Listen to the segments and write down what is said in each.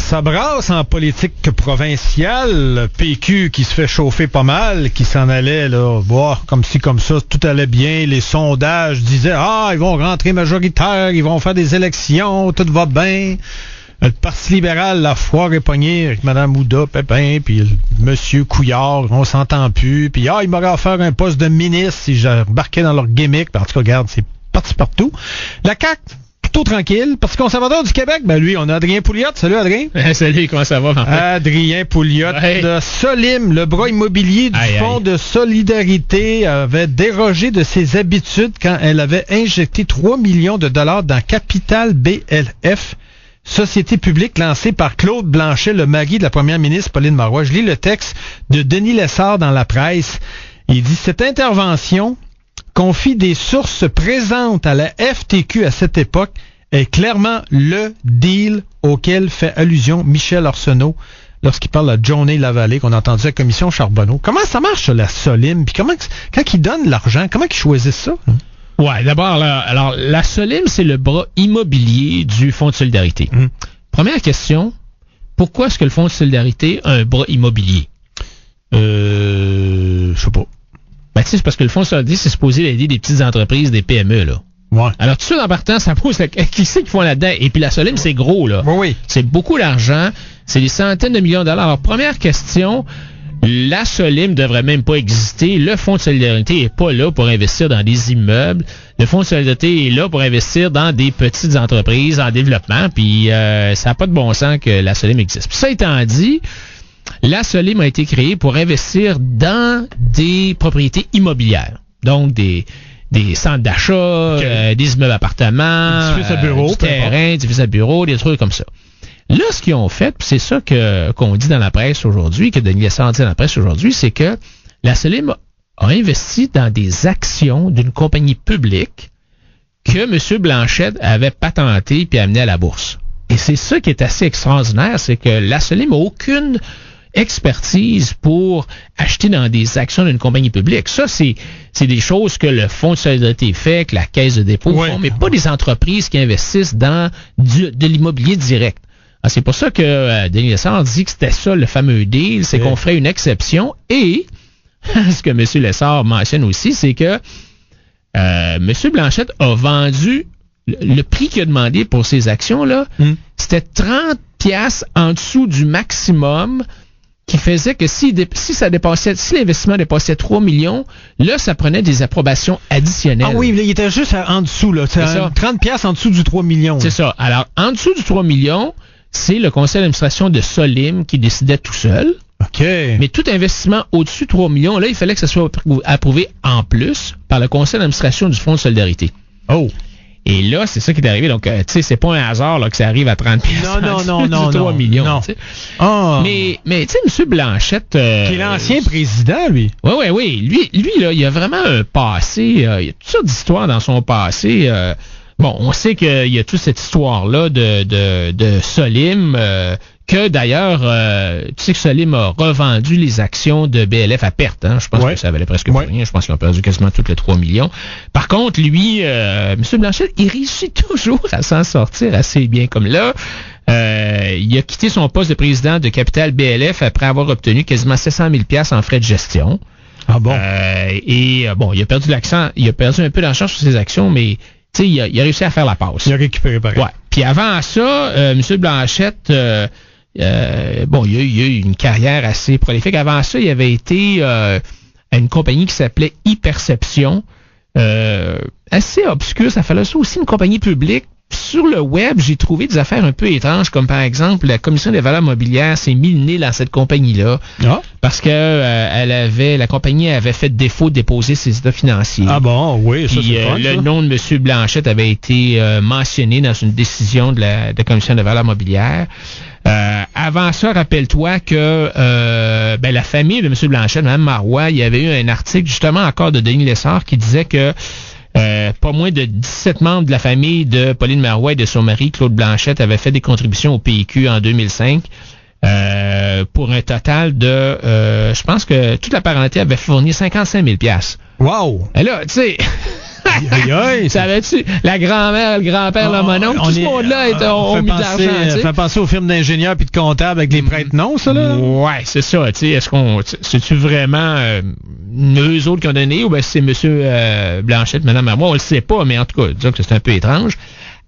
Ça brasse en politique provinciale. PQ qui se fait chauffer pas mal, qui s'en allait là, voir comme ci, comme ça, tout allait bien. Les sondages disaient ils vont rentrer majoritaires, ils vont faire des élections, tout va bien. Le Parti libéral, la foire est pognée avec Mme Ouda Pépin, puis M. Couillard, on s'entend plus. Puis il m'aurait offert un poste de ministre si j'embarquais dans leur gimmick. En tout cas, regarde, c'est parti partout. La CAQ, plutôt tranquille. Parti conservateur du Québec, lui, on a Adrien Pouliot. Salut Adrien. Salut, comment ça va? Adrien Pouliot. Ouais. De Solim, le bras immobilier du Fonds de solidarité, avait dérogé de ses habitudes quand elle avait injecté 3 millions de dollars dans Capital BLF. Société publique lancée par Claude Blanchet, le mari de la première ministre Pauline Marois. Je lis le texte de Denis Lessard dans la presse. Il dit « Cette intervention confie des sources présentes à la FTQ à cette époque est clairement le deal auquel fait allusion Michel Arsenault lorsqu'il parle à Johnny Lavallée qu'on a entendu à la commission Charbonneau. » Comment ça marche, la Solim? Puis quand ils donnent l'argent, comment ils choisissent ça? Ouais, d'abord, alors la Solim, c'est le bras immobilier du Fonds de solidarité. Première question, pourquoi est-ce que le Fonds de solidarité a un bras immobilier? Je sais pas. Ben, tu sais, c'est parce que le Fonds de solidarité, c'est supposé aider des petites entreprises, des PME, là. Ouais. Alors, tout ça, en partant, ça pose qui c'est qu'ils font là-dedans? Et puis la Solim, c'est gros, là. Oui. C'est beaucoup d'argent. C'est des centaines de millions de dollars. Alors, première question, la Solim devrait même pas exister. Le Fonds de solidarité est pas là pour investir dans des immeubles. Le Fonds de solidarité est là pour investir dans des petites entreprises en développement. Puis ça n'a pas de bon sens que la Solim existe. Puis ça étant dit, la Solim a été créée pour investir dans des propriétés immobilières. Donc des centres d'achat, des immeubles appartements, des édifices à bureaux, du terrain, des édifices à bureaux, des trucs comme ça. Là, ce qu'ils ont fait, c'est ça qu'on dit dans la presse aujourd'hui, que Denis Lessard dit dans la presse aujourd'hui, c'est que la Solim a investi dans des actions d'une compagnie publique que M. Blanchet avait patenté puis amené à la bourse. Et c'est ça qui est assez extraordinaire, c'est que la Solim n'a aucune expertise pour acheter dans des actions d'une compagnie publique. Ça, c'est des choses que le Fonds de solidarité fait, que la Caisse de dépôt font, mais pas des entreprises qui investissent dans de l'immobilier direct. Alors, c'est pour ça que Denis Lessard dit que c'était ça le fameux deal, c'est qu'on ferait une exception. Et ce que M. Lessard mentionne aussi, c'est que M. Blanchet a vendu le prix qu'il a demandé pour ces actions-là, c'était 30 piastres en dessous du maximum, qui faisait que si l'investissement dépassait 3 millions, là, ça prenait des approbations additionnelles. Ah oui, là, il était juste en dessous, là. C'est 30 piastres en dessous du 3 millions. C'est ça. Alors, en dessous du 3 millions, c'est le conseil d'administration de Solim qui décidait tout seul. OK. Mais tout investissement au-dessus de 3 millions, là, il fallait que ça soit approuvé en plus par le conseil d'administration du Fonds de solidarité. Oh. Et là, c'est ça qui est arrivé. Donc, tu sais, c'est pas un hasard là, que ça arrive à 30 piastres. Non. 3 millions. Non. Oh. Mais tu sais, M. Blanchet... qui est l'ancien président, lui. Oui. Lui, là, il a vraiment un passé. Il y a toutes sortes d'histoires dans son passé. Bon, on sait qu'il y a toute cette histoire-là de Solim, que d'ailleurs, tu sais que Solim a revendu les actions de BLF à perte. Hein? Je pense que ça valait presque rien. Je pense qu'ils ont perdu quasiment tous les 3 millions. Par contre, lui, M. Blanchet, il réussit toujours à s'en sortir assez bien. Comme là, il a quitté son poste de président de Capital BLF après avoir obtenu quasiment 700 000 $ en frais de gestion. Ah bon? Il a perdu un peu d'argent sur ses actions, mais tu sais, il a réussi à faire la passe. Il a récupéré pareil. Ouais. Puis avant ça, M. Blanchet, il a eu une carrière assez prolifique. Avant ça, il avait été à une compagnie qui s'appelait e-Perception, assez obscure. Ça fallait ça aussi une compagnie publique. Sur le web, j'ai trouvé des affaires un peu étranges, comme par exemple, la Commission des valeurs mobilières s'est mis le nez dans cette compagnie-là, parce que la compagnie avait fait défaut de déposer ses états financiers. Ah bon, oui, ça puis, c'est fun, le nom de M. Blanchet avait été mentionné dans une décision de la Commission des valeurs mobilières. Avant ça, rappelle-toi que la famille de M. Blanchet, Mme Marois, il y avait eu un article justement encore de Denis Lessard qui disait que pas moins de 17 membres de la famille de Pauline Marois et de son mari, Claude Blanchet, avaient fait des contributions au PQ en 2005 pour un total de... je pense que toute la parenté avait fourni 55 000 $. Wow! Et là, tu sais... Savais-tu? La grand-mère, le grand-père, le mononcle, tout ce monde-là ont mis de l'argent. Ça fait penser aux firmes d'ingénieurs puis de comptables avec les prêtres non, ça, là? Ouais, c'est ça. C'est-tu vraiment eux autres qui ont donné ou c'est M. Blanchette, Mme Marois? On le sait pas, mais en tout cas, disons que c'est un peu étrange.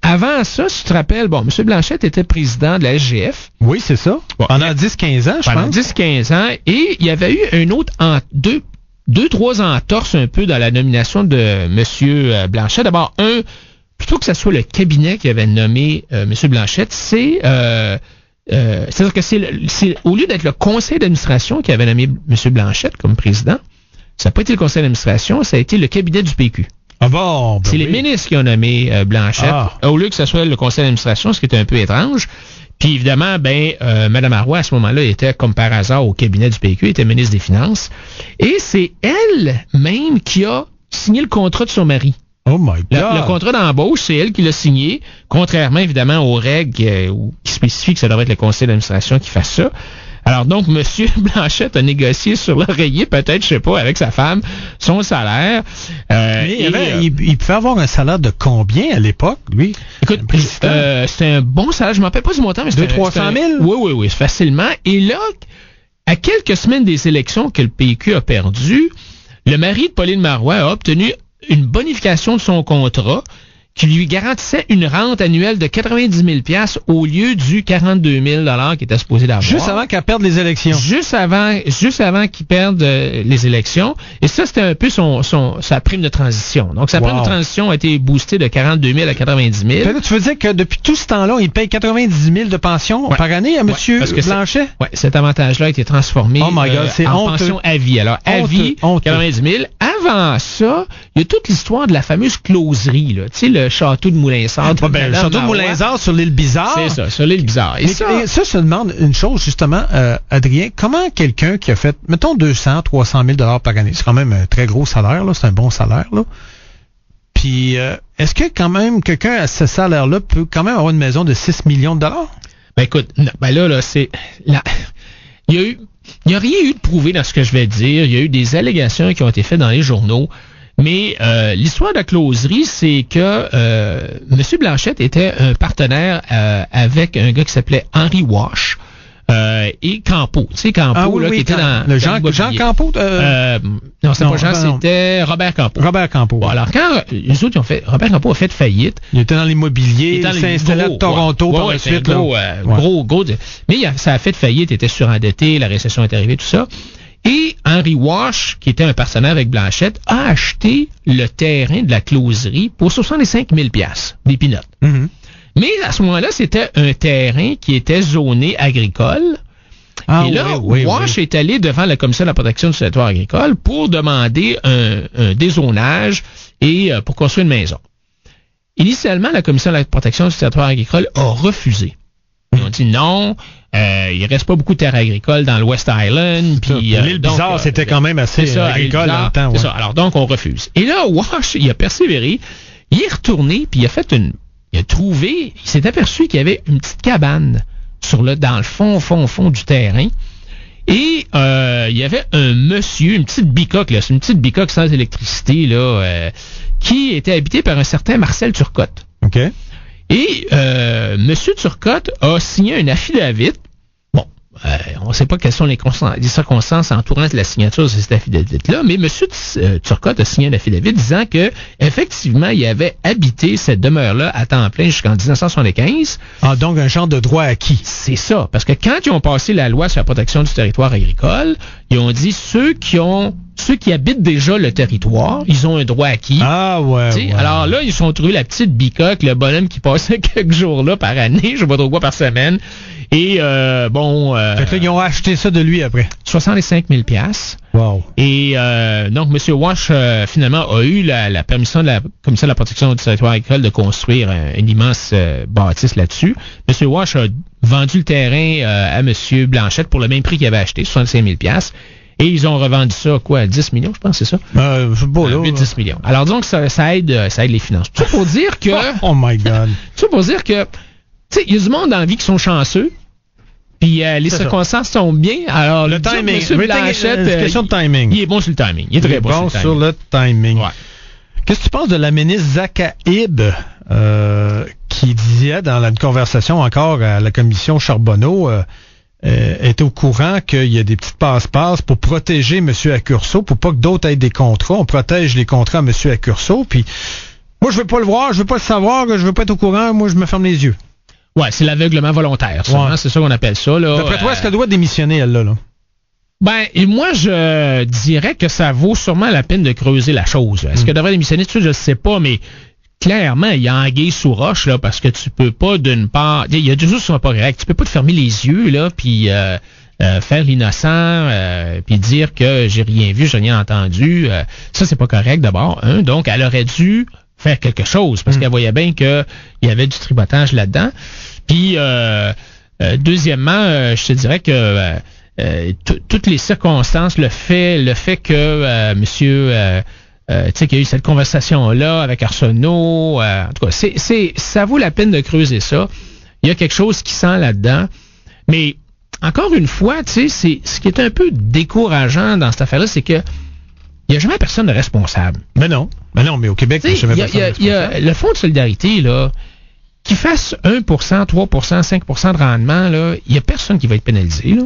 Avant ça, si tu te rappelles, M. Blanchette était président de la SGF. Oui, c'est ça. Pendant 10-15 ans, je pense. Pendant 10-15 ans. Et il y avait eu un autre deux-trois entorses un peu dans la nomination de M. Blanchette. D'abord, plutôt que ce soit le cabinet qui avait nommé M. Blanchette, c'est-à-dire que c'est au lieu d'être le conseil d'administration qui avait nommé M. Blanchette comme président, ça n'a pas été le conseil d'administration, ça a été le cabinet du PQ. Ah bon, c'est les ministres qui ont nommé Blanchette, au lieu que ce soit le conseil d'administration, ce qui est un peu étrange. Puis évidemment, Mme Marois, à ce moment-là, était comme par hasard au cabinet du PQ, était ministre des Finances. Et c'est elle-même qui a signé le contrat de son mari. Oh my God! Le contrat d'embauche, c'est elle qui l'a signé, contrairement évidemment aux règles qui spécifient que ça devrait être le conseil d'administration qui fasse ça. Alors donc, M. Blanchette a négocié sur l'oreiller, peut-être, je sais pas, avec sa femme, son salaire. Il pouvait avoir un salaire de combien à l'époque, lui? Écoute, c'était un bon salaire, je ne m'en rappelle pas du montant, mais c'était 200-300 000? Oui, facilement. Et là, à quelques semaines des élections que le PQ a perdu, le mari de Pauline Marois a obtenu une bonification de son contrat qui lui garantissait une rente annuelle de 90 000 $, au lieu du 42 000 $ qu'il était supposé d'avoir. Juste avant qu'elle perde les élections. Juste avant qu'il perde les élections. Et ça, c'était un peu sa prime de transition. Donc, sa prime de transition a été boostée de 42 000 à 90 000. Là, tu veux dire que depuis tout ce temps-là, il paye 90 000 de pension par année à M. Blanchet? Oui, cet avantage-là a été transformé en pension à vie. Alors, à vie, 90 000. Avant ça, il y a toute l'histoire de la fameuse closerie, là. Tu sais, le château de Moulinsart. Le château de Moulinsart sur l'île Bizarre. C'est ça, sur l'île Bizarre. Et ça se demande une chose, justement, Adrien. Comment quelqu'un qui a fait, mettons, 200-300 000 $ par année, c'est quand même un très gros salaire, là, c'est un bon salaire, là. Puis, est-ce que quand même quelqu'un à ce salaire-là peut quand même avoir une maison de 6 millions de dollars? Écoute, c'est... Il n'y a rien eu de prouvé dans ce que je vais dire. Il y a eu des allégations qui ont été faites dans les journaux. Mais l'histoire de la closerie, c'est que M. Blanchette était un partenaire avec un gars qui s'appelait Henry Wash et Campo. Tu sais, Campo, qui était dans le Jean Campo? Non, c'est pas Jean, c'était Robert Campo. Robert Campo. Bon, alors, quand les autres Robert Campo a fait faillite. Il était dans l'immobilier, il s'est installé à Toronto par la suite. Gros. Mais ça a fait faillite, il était surendetté, la récession est arrivée, tout ça. Et Henry Wash, qui était un partenaire avec Blanchette, a acheté le terrain de la closerie pour 65 000 $, des peanuts. Mm-hmm. Mais à ce moment-là, c'était un terrain qui était zoné agricole. Et là, Wash est allé devant la Commission de la protection du territoire agricole pour demander un dézonage et pour construire une maison. Initialement, la Commission de la protection du territoire agricole a refusé. Ils ont dit non, il reste pas beaucoup de terres agricoles dans le West Island. Puis l'île Bizarre, c'était quand même assez agricole dans le temps. C'est ça. Alors donc on refuse. Et là, Wash, il a persévéré, il est retourné, puis il s'est aperçu qu'il y avait une petite cabane dans le fond du terrain. Et il y avait un monsieur, une petite bicoque, là, c'est une petite bicoque sans électricité, là, qui était habité par un certain Marcel Turcotte. OK. Et M. Turcotte a signé un affidavit. Bon, on ne sait pas quelles sont les circonstances entourant la signature de cet affidavit-là, mais M. Turcotte a signé un affidavit disant que effectivement, il avait habité cette demeure-là à temps plein jusqu'en 1975. Ah, donc un genre de droit acquis. C'est ça, parce que quand ils ont passé la loi sur la protection du territoire agricole, ils ont dit ceux qui habitent déjà le territoire, ils ont un droit acquis. Ah ouais. Alors là, ils ont trouvé la petite bicoque, le bonhomme qui passait quelques jours là par année, je sais pas trop quoi par semaine. Et Fait que là, ils ont acheté ça de lui après. 65 000 $. Wow. Et donc, M. Wash, finalement, a eu la permission de la Commission de la protection du territoire agricole de construire une immense bâtisse là-dessus. M. Wash a vendu le terrain à M. Blanchette pour le même prix qu'il avait acheté, 65 000 $. Et ils ont revendu ça, 10 millions, je pense, c'est ça? C'est beau, là. 8-10 millions. Alors donc, ça aide les finances. Tout ça pour dire que... Oh my God. Tout ça pour dire que, tu sais, il y a du monde dans la vie qui sont chanceux, puis les circonstances tombent bien. Alors, le timing. M. Blanchette, c'est une question de timing. Il est bon sur le timing. Il est très bon sur le timing. Sur le timing. Ouais. Qu'est-ce que tu penses de la ministre Zakaïb qui disait dans une conversation encore à la commission Charbonneau est au courant qu'il y a des petites passe-passe pour protéger M. Accurso, pour pas que d'autres aient des contrats. On protège les contrats à M. Accurso, puis moi, je veux pas le voir, je veux pas le savoir, je veux pas être au courant, moi, je me ferme les yeux. Ouais, c'est l'aveuglement volontaire, ça, ouais. C'est ça qu'on appelle ça. Là. D'après toi, est-ce qu'elle doit démissionner, elle, là? Ben, et moi, je dirais que ça vaut sûrement la peine de creuser la chose. Est-ce qu'elle devrait démissionner? Je ne sais pas, mais clairement, il y a anguille sous roche, là, parce que tu peux pas, d'une part... Il y a des choses qui sont pas correctes. Tu peux pas te fermer les yeux, là, puis faire l'innocent, puis dire que j'ai rien vu, j'ai rien entendu. Ça, c'est pas correct, d'abord. Donc, elle aurait dû faire quelque chose, parce qu'elle voyait bien qu'il y avait du tripotage là-dedans. Puis, deuxièmement, je te dirais que... toutes les circonstances, le fait que monsieur, tu sais, qu'il y a eu cette conversation-là avec Arsenault, en tout cas, ça vaut la peine de creuser ça. Il y a quelque chose qui sent là-dedans. Mais, encore une fois, tu sais, ce qui est un peu décourageant dans cette affaire-là, c'est que il n'y a jamais personne de responsable. Mais non, mais au Québec, il n'y a jamais personne de responsable. Il y a le Fonds de solidarité, là, qui fasse 1%, 3%, 5% de rendement, là, il n'y a personne qui va être pénalisé, là.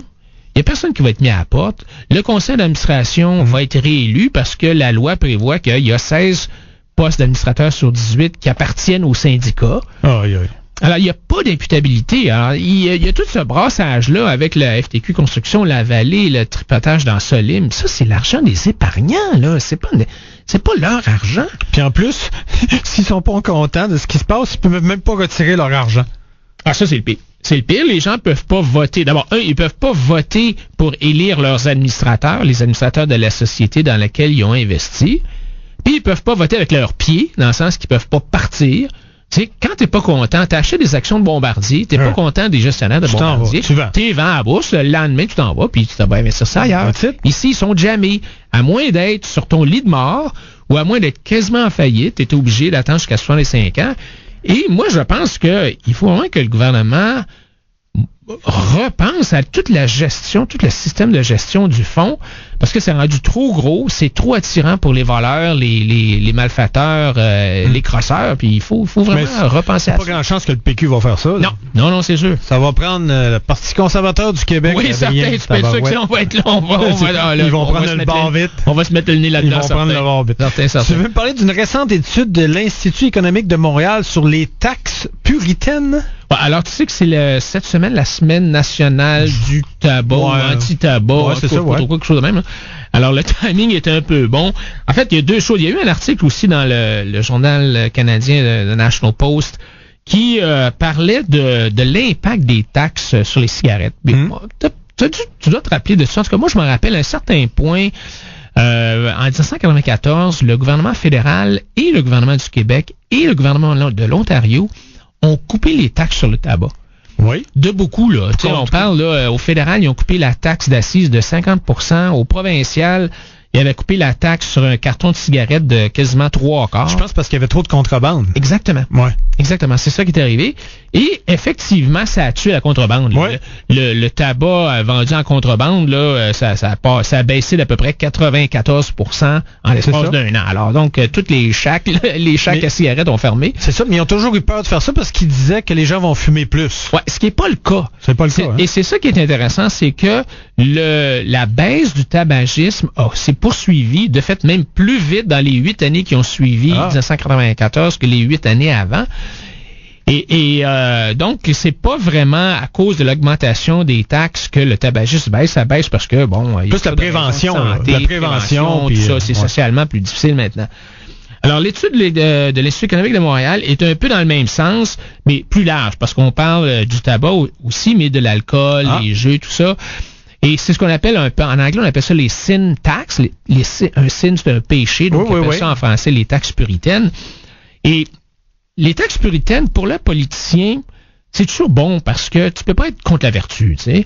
Il n'y a personne qui va être mis à la porte. Le conseil d'administration va être réélu parce que la loi prévoit qu'il y a 16 postes d'administrateurs sur 18 qui appartiennent au syndicat. Alors, il n'y a pas d'imputabilité. Alors, il y a tout ce brassage-là avec la FTQ Construction, la Vallée, le tripotage dans Solim. Ça, c'est l'argent des épargnants, là. C'est pas leur argent. Puis en plus, s'ils sont pas contents de ce qui se passe, ils peuvent même pas retirer leur argent. Ah, ça, c'est le pire. C'est le pire, les gens peuvent pas voter. D'abord, ils peuvent pas voter pour élire leurs administrateurs, les administrateurs de la société dans laquelle ils ont investi. Puis ils peuvent pas voter avec leurs pieds, dans le sens qu'ils peuvent pas partir. Tu sais, quand t'es pas content, t'as acheté des actions de Bombardier, t'es pas content des gestionnaires de Bombardier, t'es vends à la bourse, le lendemain tu t'en vas, puis tu t'en vas investir ça ailleurs. Ici, ils sont jamais, à moins d'être sur ton lit de mort, ou à moins d'être quasiment en faillite, t'es obligé d'attendre jusqu'à 65 ans. Et moi, je pense qu'il faut vraiment que le gouvernement repense à toute la gestion, tout le système de gestion du fonds, parce que c'est rendu trop gros, c'est trop attirant pour les voleurs, les malfaiteurs, les crosseurs, puis il faut vraiment repenser à ça. Il n'y a pas grand chance que le PQ va faire ça. Là. Non, c'est sûr. Ça va prendre le Parti conservateur du Québec. Oui, certain, tu peux être sûr que si on va être là, ils vont prendre le bar vite. On va se mettre le nez là-dedans. Ils vont prendre le bar vite. Tu veux me parler d'une récente étude de l'Institut économique de Montréal sur les taxes puritaines? Alors, tu sais que c'est cette semaine la semaine nationale du tabac, anti-tabac, c'est ça, quelque chose de même. Hein. Alors, le timing est un peu bon. En fait, il y a deux choses. Il y a eu un article aussi dans le journal canadien, le National Post, qui parlait de l'impact des taxes sur les cigarettes. Tu dois te rappeler de ça. En tout cas, moi, je me rappelle à un certain point, en 1994, le gouvernement fédéral et le gouvernement du Québec et le gouvernement de l'Ontario ont coupé les taxes sur le tabac. Oui. De beaucoup, là. On parle, là, au fédéral, ils ont coupé la taxe d'accise de 50%. Au provincial, ils avaient coupé la taxe sur un carton de cigarettes de quasiment 3/4. Je pense parce qu'il y avait trop de contrebande. Exactement. Ouais. Exactement. C'est ça qui est arrivé. Et effectivement, ça a tué la contrebande. Ouais. Le tabac vendu en contrebande, là, ça a baissé d'à peu près 94% en l'espace d'un an. Alors, donc, toutes les shacks à cigarettes ont fermé. C'est ça, mais ils ont toujours eu peur de faire ça parce qu'ils disaient que les gens vont fumer plus. Ouais, ce qui n'est pas le cas. C'est pas le cas. Hein? Et c'est ça qui est intéressant, c'est que la baisse du tabagisme s'est poursuivie, de fait, même plus vite dans les 8 années qui ont suivi 1994 que les 8 années avant. Et donc, c'est pas vraiment à cause de l'augmentation des taxes que le tabagisme baisse. Ça baisse parce que, bon... il y a plus la prévention. La prévention, tout ça, c'est socialement plus difficile maintenant. Alors, l'étude de l'Institut économique de Montréal est un peu dans le même sens, mais plus large, parce qu'on parle du tabac aussi, mais de l'alcool, les jeux, tout ça. Et c'est ce qu'on appelle un peu, en anglais, on appelle ça les sin tax. Un sin, c'est un péché, donc on appelle ça en français les taxes puritaines. Et les taxes puritaines, pour le politicien, c'est toujours bon parce que tu peux pas être contre la vertu, tu sais.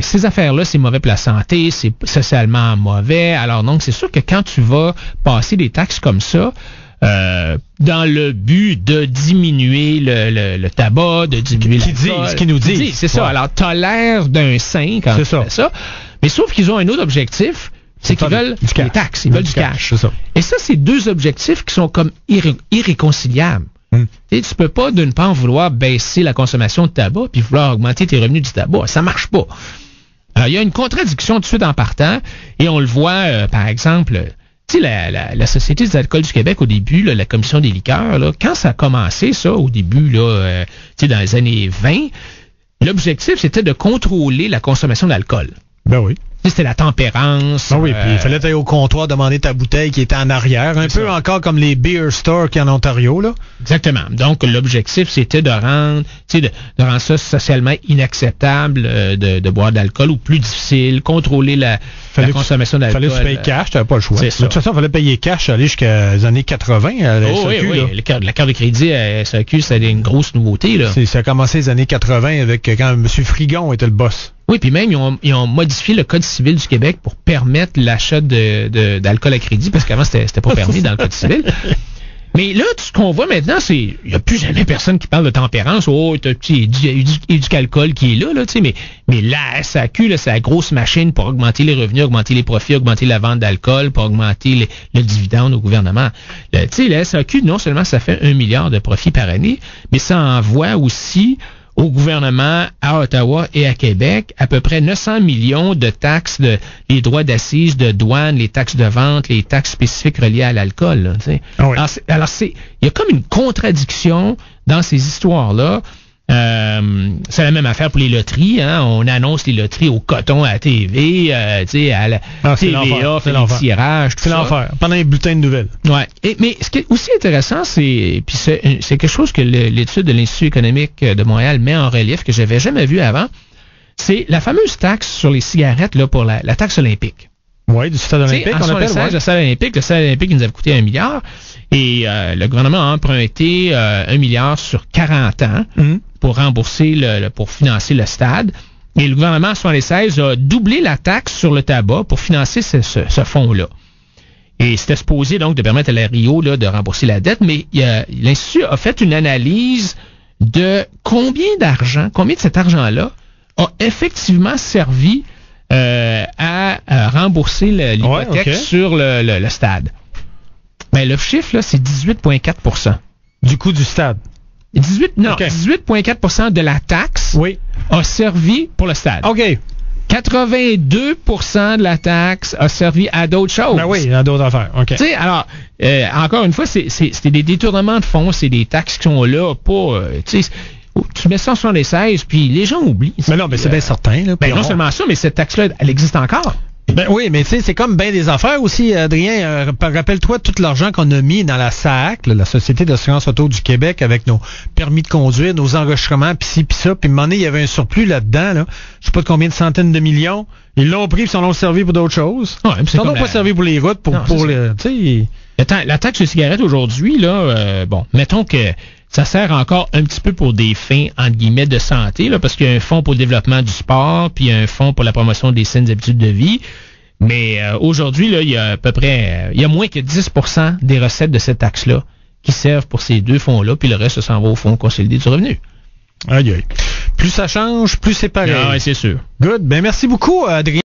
Ces affaires-là, c'est mauvais pour la santé, c'est socialement mauvais. Alors donc, c'est sûr que quand tu vas passer des taxes comme ça, dans le but de diminuer le tabac, de diminuer ce qu'ils nous disent. C'est ça. Alors, t'as l'air d'un saint quand tu fais ça. Mais sauf qu'ils ont un autre objectif, C'est qu'ils veulent des taxes, ils veulent du cash. Et ça, c'est deux objectifs qui sont comme irréconciliables. Tu peux pas, d'une part, vouloir baisser la consommation de tabac puis vouloir augmenter tes revenus du tabac. Ça marche pas. Alors, il y a une contradiction tout de suite en partant, et on le voit, par exemple, tu sais, la Société des alcools du Québec, au début, là, la Commission des liqueurs, là, quand ça a commencé, ça, au début, là, tu sais, dans les années 20, l'objectif, c'était de contrôler la consommation d'alcool. Ben oui. C'était la tempérance. Ah oui, puis il fallait aller au comptoir demander ta bouteille qui était en arrière, un peu ça. Encore comme les beer stores qu'il y a en Ontario, là. Exactement. Donc, l'objectif, c'était de rendre ça socialement inacceptable de boire de l'alcool ou plus difficile, contrôler la consommation d'alcool. Fallait que tu payes cash, t'avais pas le choix. De toute façon, il fallait payer cash, aller jusqu'à les années 80 à la SAQ. Oui. La carte de crédit à SAQ, c'était une grosse nouveauté, là. Ça a commencé les années 80 avec quand M. Frigon était le boss. Oui, puis même, ils ont modifié le Code civil du Québec pour permettre l'achat d'alcool à crédit, parce qu'avant, c'était pas permis dans le Code civil. Mais là, ce qu'on voit maintenant, c'est il n'y a plus jamais personne qui parle de tempérance. Oh, il y a du alcool qui est là, tu sais, mais la SAQ, là, c'est la grosse machine pour augmenter les revenus, augmenter les profits, augmenter la vente d'alcool, pour augmenter le dividende au gouvernement. Tu sais, la SAQ, non seulement ça fait 1 milliard de profits par année, mais ça envoie aussi au gouvernement à Ottawa et à Québec à peu près 900 millions de taxes, les droits d'assises, de douane, les taxes de vente, les taxes spécifiques reliées à l'alcool. Ah oui. Alors, il y a comme une contradiction dans ces histoires-là. C'est la même affaire pour les loteries. Hein? On annonce les loteries au coton à la TV, à la TVA, fait les tirages, tout ça. C'est l'enfer, pendant les bulletins de nouvelles. Ouais. Mais ce qui est aussi intéressant, c'est quelque chose que l'étude de l'Institut économique de Montréal met en relief, que j'avais jamais vu avant, c'est la fameuse taxe sur les cigarettes là pour la taxe olympique. Oui, du stade olympique, on appelle. Le stade olympique, il nous avait coûté 1 milliard, et le gouvernement a emprunté 1 milliard sur 40 ans pour rembourser, pour financer le stade. Et le gouvernement, en 1976, a doublé la taxe sur le tabac pour financer ce fonds-là. Et c'était supposé donc de permettre à la Rio là, de rembourser la dette, mais l'Institut a fait une analyse de combien de cet argent-là a effectivement servi à rembourser l'hypothèque sur le stade. Ben, le chiffre, là, c'est 18,4 % du coût du stade. 18,4 % de la taxe a servi pour le stade. OK. 82 % de la taxe a servi à d'autres choses. Ben oui, à d'autres affaires. OK. Tu sais, alors, encore une fois, c'est des détournements de fonds, c'est des taxes qui sont là, pas, tu sais, tu mets ça en 76, puis les gens oublient. Mais non, mais c'est bien certain. Là, non seulement ça, mais cette taxe-là, elle existe encore. Ben oui, mais tu sais, c'est comme bien des affaires aussi, Adrien. Rappelle-toi tout l'argent qu'on a mis dans la SAAC, la Société d'assurance auto du Québec, avec nos permis de conduire, nos enregistrements, pis ci, pis ça. Puis à un moment donné, il y avait un surplus là-dedans, là. Je sais pas de combien de centaines de millions. Ils l'ont pris, puis ils l'ont servi pour d'autres choses. Ouais, ils n'ont pas servi pour les routes, pour les... Tu sais... La taxe sur les cigarettes aujourd'hui, là, mettons que ça sert encore un petit peu pour des fins, entre guillemets, de santé, là, parce qu'il y a un fonds pour le développement du sport, puis il y a un fonds pour la promotion des saines habitudes de vie. Mais aujourd'hui, là, il y a à peu près, il y a moins que 10% des recettes de cette taxe-là qui servent pour ces deux fonds-là, puis le reste s'en va au fonds consolidé du revenu. Aïe, aïe. Plus ça change, plus c'est pareil. Ah, oui, c'est sûr. Good. Ben, merci beaucoup, Adrien.